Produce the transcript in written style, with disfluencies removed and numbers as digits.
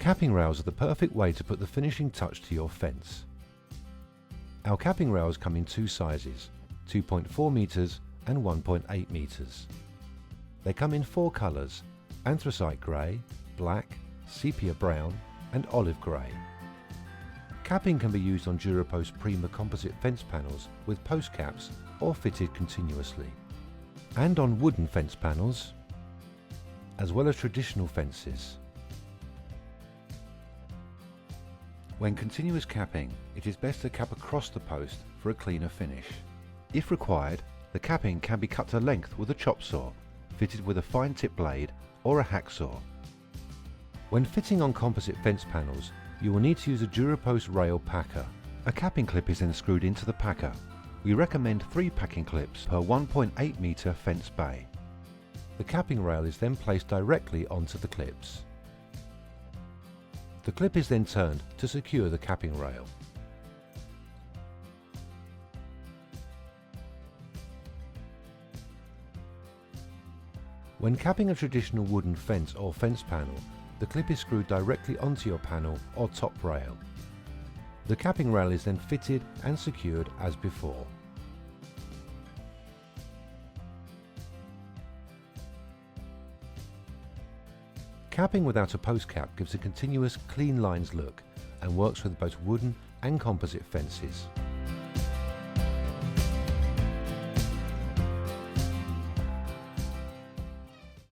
capping rails are the perfect way to put the finishing touch to your fence. Our capping rails come in two sizes, 2.4 meters and 1.8 meters. They come in four colors: anthracite grey, black, sepia brown and olive grey. Capping can be used on DuraPost Prima composite fence panels with post caps or fitted continuously, and on wooden fence panels, as well as traditional fences. When continuous capping, it is best to cap across the post for a cleaner finish. If required, the capping can be cut to length with a chop saw, fitted with a fine tip blade or a hacksaw. When fitting on composite fence panels, you will need to use a DuraPost rail packer. A capping clip is then screwed into the packer. We recommend 3 packing clips per 1.8 meter fence bay. The capping rail is then placed directly onto the clips. The clip is then turned to secure the capping rail. When capping a traditional wooden fence or fence panel, the clip is screwed directly onto your panel or top rail. The capping rail is then fitted and secured as before. Capping without a post cap gives a continuous, clean lines look and works with both wooden and composite fences.